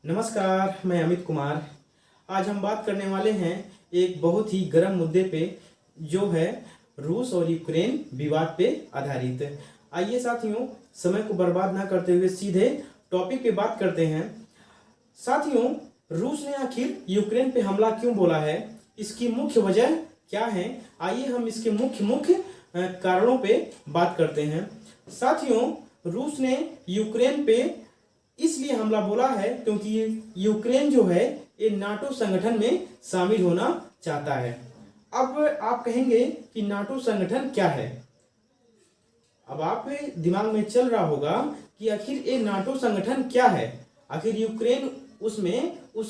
नमस्कार, मैं अमित कुमार। आज हम बात करने वाले हैं एक बहुत ही गर्म मुद्दे पे, जो है रूस और यूक्रेन विवाद पे आधारित। आइए साथियों, समय को बर्बाद ना करते हुए सीधे टॉपिक पे बात करते हैं। साथियों, रूस ने आखिर यूक्रेन पे हमला क्यों बोला है, इसकी मुख्य वजह क्या है, आइए हम इसके मुख्य कारणों पे बात करते हैं। साथियों, रूस ने यूक्रेन पे इसलिए हमला बोला है क्योंकि यूक्रेन जो है ये नाटो संगठन में शामिल होना चाहता है। अब आप कहेंगे कि नाटो संगठन क्या है। अब आप दिमाग में चल रहा होगा कि आखिर ये नाटो संगठन क्या है, आखिर यूक्रेन उस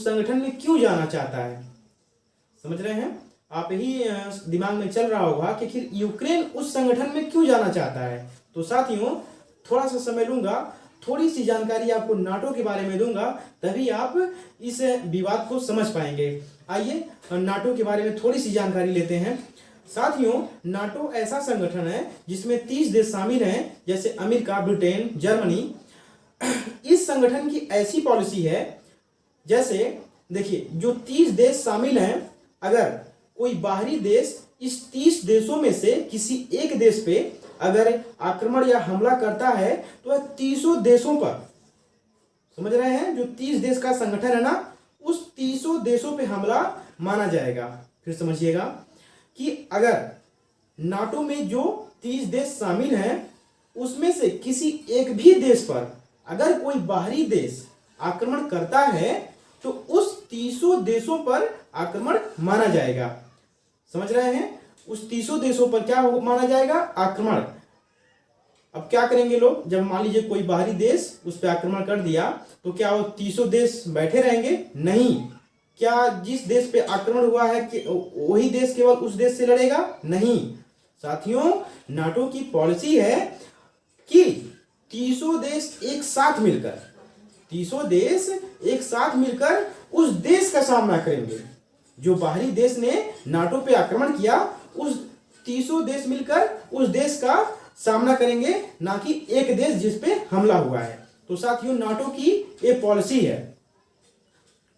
संगठन में क्यों जाना चाहता है। समझ रहे हैं आप, यही दिमाग में चल रहा होगा कि आखिर यूक्रेन उस संगठन में क्यों जाना चाहता है। तो साथियों, थोड़ा सा समय लूंगा, थोड़ी सी जानकारी आपको नाटो के बारे में दूंगा, तभी आप इस विवाद को समझ पाएंगे। आइए नाटो के बारे में थोड़ी सी जानकारी लेते हैं। साथियों, नाटो ऐसा संगठन है जिसमें 30 देश शामिल हैं, जैसे अमेरिका, ब्रिटेन, जर्मनी। इस संगठन की ऐसी पॉलिसी है, जैसे देखिए, जो 30 देश शामिल हैं, अगर कोई बाहरी देश इस 30 देशों में से किसी एक देश पे अगर आक्रमण या हमला करता है तो 30 देशों पर, समझ रहे हैं, जो 30 देश का संगठन है ना, उस 30 देशों पे हमला माना जाएगा। फिर समझिएगा कि अगर नाटो में जो 30 देश शामिल हैं उसमें से किसी एक भी देश पर अगर कोई बाहरी देश आक्रमण करता है तो उस 30 देशों पर आक्रमण माना जाएगा। समझ रहे हैं, उस 30 देशों पर क्या माना जाएगा, आक्रमण। अब क्या करेंगे लोग, जब मान लीजिए कोई बाहरी देश उस पर आक्रमण कर दिया तो क्या वो 30 देश बैठे रहेंगे? नहीं। क्या जिस देश पे आक्रमण हुआ है कि वही देश केवल उस देश से लड़ेगा? नहीं। साथियों, नाटो की पॉलिसी है कि 30 देश एक साथ मिलकर उस देश का सामना करेंगे। जो बाहरी देश ने नाटो पे आक्रमण किया, उस 30 देश मिलकर उस देश का सामना करेंगे, ना कि एक देश जिस पे हमला हुआ है। तो साथियों, नाटो की ये पॉलिसी है।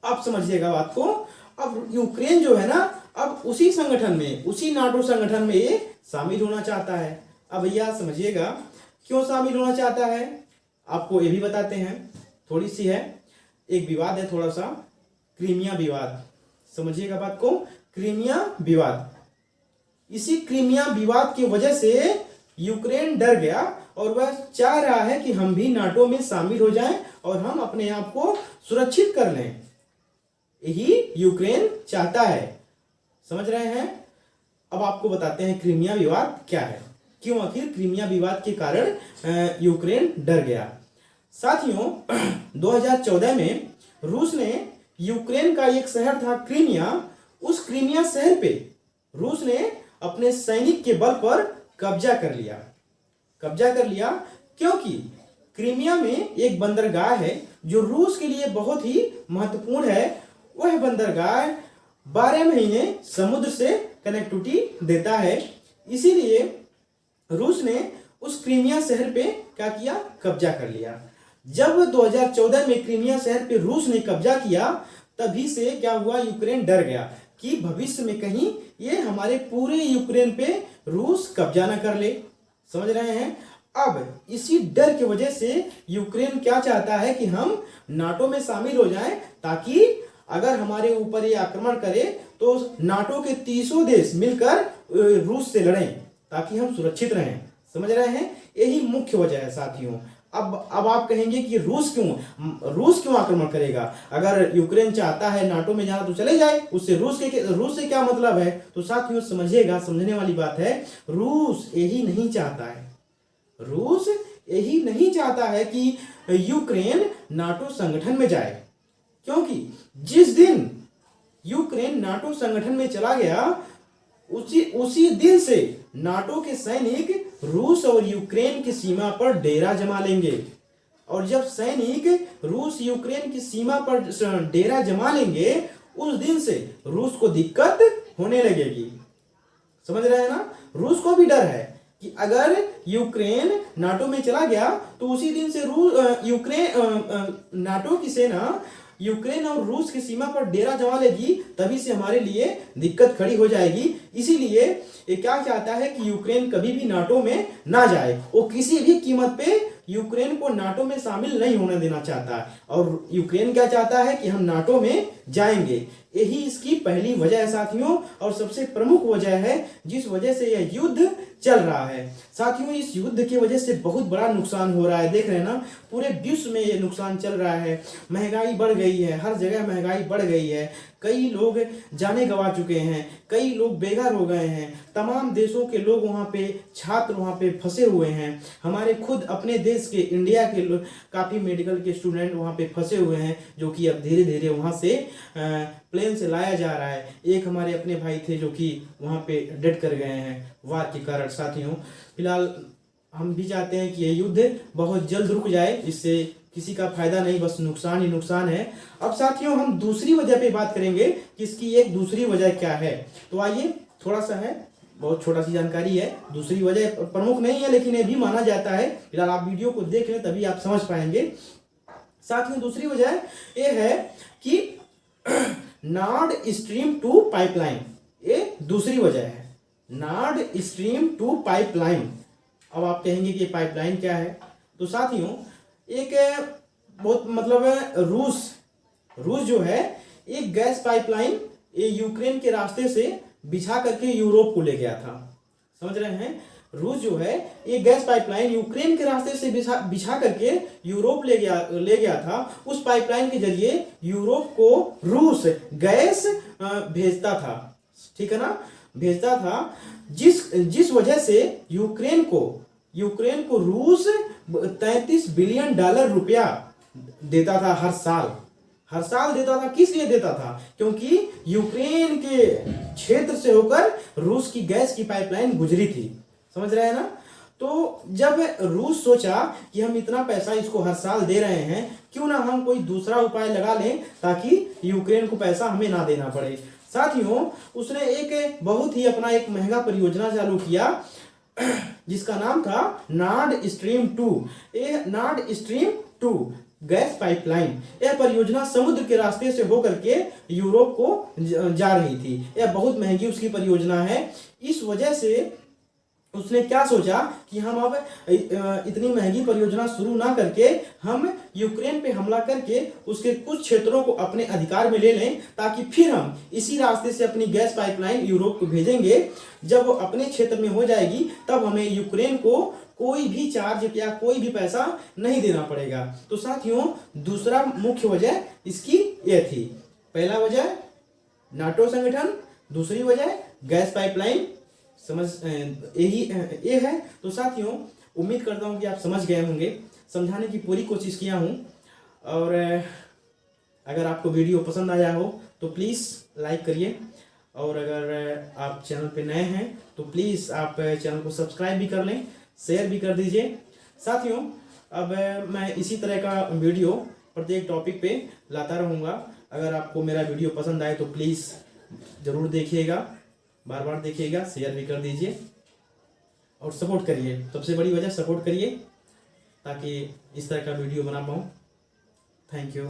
अब समझिएगा बात को। अब यूक्रेन जो है ना, अब उसी संगठन में, उसी नाटो संगठन में ये शामिल होना चाहता है। अब भैया समझिएगा क्यों शामिल होना चाहता है, आपको ये भी बताते हैं। थोड़ी सी है, एक विवाद है थोड़ा सा, क्रीमिया विवाद। समझिएगा बात को, क्रीमिया विवाद। इसी क्रीमिया विवाद की वजह से यूक्रेन डर गया और वह चाह रहा है कि हम भी नाटो में शामिल हो जाएं और हम अपने आप को सुरक्षित कर लें। यही यूक्रेन चाहता है। समझ रहे हैं। अब आपको बताते हैं क्रीमिया विवाद क्या है, क्यों आखिर क्रीमिया विवाद के कारण यूक्रेन डर गया। साथियों, 2014 में रूस ने यूक्रेन का एक शहर था क्रीमिया, उस क्रीमिया शहर पे रूस ने अपने सैनिक के बल पर कब्जा कर लिया क्योंकि क्रीमिया में एक बंदरगाह है जो रूस के लिए बहुत ही महत्वपूर्ण है। वह बंदरगाह 12 महीने समुद्र से कनेक्टिविटी देता है। इसीलिए रूस ने उस क्रीमिया शहर पे क्या किया, कब्जा कर लिया। जब 2014 में क्रीमिया शहर पे रूस ने कब्जा किया, तभी से क्या हुआ, यूक्रेन डर गया कि भविष्य में कहीं ये हमारे पूरे यूक्रेन पे रूस कब्जा ना कर ले। समझ रहे हैं। अब इसी डर की वजह से यूक्रेन क्या चाहता है कि हम नाटो में शामिल हो जाएं, ताकि अगर हमारे ऊपर ये आक्रमण करे तो नाटो के 30 देश मिलकर रूस से लड़ें, ताकि हम सुरक्षित रहें। समझ रहे हैं, यही मुख्य वजह है साथियों। अब आप कहेंगे कि रूस क्यों आक्रमण करेगा? अगर यूक्रेन चाहता है नाटो में जाना तो चले जाए, उससे रूस से क्या मतलब है? तो साथियों समझिएगा, समझने वाली बात है। रूस यही नहीं चाहता है कि यूक्रेन नाटो संगठन में जाए, क्योंकि जिस दिन यूक्रेन नाटो संगठन में चला गया, उसी दिन से नाटो के सैनिक रूस और यूक्रेन की सीमा पर डेरा जमा लेंगे। और जब सैनिक रूस यूक्रेन की सीमा पर डेरा जमा लेंगे, उस दिन से रूस को दिक्कत होने लगेगी। समझ रहे हैं ना। रूस को भी डर है कि अगर यूक्रेन नाटो में चला गया तो उसी दिन से यूक्रेन नाटो की सेना यूक्रेन और रूस की सीमा पर डेरा जमा लेगी तभी से हमारे लिए दिक्कत खड़ी हो जाएगी। इसीलिए ये क्या चाहता है कि यूक्रेन कभी भी नाटो में ना जाए, वो किसी भी कीमत पे यूक्रेन को नाटो में शामिल नहीं होने देना चाहता है। और यूक्रेन क्या चाहता है कि हम नाटो में जाएंगे। यही इसकी पहली वजह है साथियों, और सबसे प्रमुख वजह है जिस वजह से यह युद्ध चल रहा है। साथियों, इस युद्ध की वजह से बहुत बड़ा नुकसान हो रहा है, देख रहे हैं ना, पूरे विश्व में ये नुकसान चल रहा है। महंगाई बढ़ गई है, हर जगह महंगाई बढ़ गई है, कई लोग जाने गंवा चुके हैं, कई लोग बेघर हो गए हैं, तमाम देशों के लोग वहाँ पे, छात्र वहाँ पे फंसे हुए हैं। हमारे खुद अपने देश के, इंडिया के लोग, काफ़ी मेडिकल के स्टूडेंट वहाँ पे फंसे हुए हैं, जो कि अब धीरे धीरे वहाँ से प्लेन से लाया जा रहा है। एक हमारे अपने भाई थे जो कि वहाँ पे डेड कर गए हैं वार के कारण। साथियों, फिलहाल हम भी चाहते हैं कि ये युद्ध बहुत जल्द रुक जाए, इससे किसी का फायदा नहीं, बस नुकसान ही नुकसान है। अब साथियों, हम दूसरी वजह पे बात करेंगे कि इसकी एक दूसरी वजह क्या है। तो आइए, थोड़ा सा है, बहुत छोटा सी जानकारी है, दूसरी वजह प्रमुख नहीं है लेकिन ये भी माना जाता है। फिलहाल आप वीडियो को देख लें तभी आप समझ पाएंगे। साथियों, दूसरी वजह ये है कि नॉर्ड स्ट्रीम 2 पाइपलाइन, ये दूसरी वजह है, नॉर्ड स्ट्रीम 2 पाइपलाइन। अब आप कहेंगे कि पाइपलाइन क्या है। तो साथियों, एक बहुत मतलब रूस जो है एक गैस पाइपलाइन ये यूक्रेन के रास्ते से बिछा करके यूरोप को ले गया था। समझ रहे हैं, रूस जो है एक गैस पाइपलाइन यूक्रेन के रास्ते से बिछा करके यूरोप ले गया था। उस पाइपलाइन के जरिए यूरोप को रूस गैस भेजता था, ठीक है ना, भेजता था, जिस वजह से यूक्रेन को रूस $33 बिलियन रुपया देता था हर साल देता था। किस लिए देता था? क्योंकि यूक्रेन के क्षेत्र से होकर रूस की गैस की पाइपलाइन गुजरी थी। समझ रहे हैं ना। तो जब रूस सोचा कि हम इतना पैसा इसको हर साल दे रहे हैं, क्यों ना हम कोई दूसरा उपाय लगा लें ताकि यूक्रेन को पैसा हमें ना देना पड़े। साथियों, उसने एक बहुत ही अपना एक महंगा परियोजना चालू किया जिसका नाम था नॉर्ड स्ट्रीम 2। ये नॉर्ड स्ट्रीम 2 गैस पाइपलाइन, यह परियोजना समुद्र के रास्ते से होकर के यूरोप को जा रही थी। यह बहुत महंगी उसकी परियोजना है। इस वजह से उसने क्या सोचा कि हम अब इतनी महंगी परियोजना शुरू ना करके हम यूक्रेन पे हमला करके उसके कुछ क्षेत्रों को अपने अधिकार में ले लें, ताकि फिर हम इसी रास्ते से अपनी गैस पाइपलाइन यूरोप को भेजेंगे। जब वो अपने क्षेत्र में हो जाएगी तब हमें यूक्रेन को कोई भी चार्ज या कोई भी पैसा नहीं देना पड़ेगा। तो साथियों, दूसरा मुख्य वजह इसकी यह थी। पहला वजह नाटो संगठन, दूसरी वजह गैस पाइपलाइन। समझ यही ये है। तो साथियों, उम्मीद करता हूँ कि आप समझ गए होंगे, समझाने की पूरी कोशिश किया हूँ। और अगर आपको वीडियो पसंद आया हो तो प्लीज़ लाइक करिए, और अगर आप चैनल पे नए हैं तो प्लीज़ आप चैनल को सब्सक्राइब भी कर लें, शेयर भी कर दीजिए। साथियों, अब मैं इसी तरह का वीडियो प्रत्येक टॉपिक पे लाता रहूँगा। अगर आपको मेरा वीडियो पसंद आए तो प्लीज़ ज़रूर देखिएगा, बार बार देखिएगा, शेयर भी कर दीजिए और सपोर्ट करिए। सबसे बड़ी वजह सपोर्ट करिए ताकि इस तरह का वीडियो बना पाऊँ। Thank you.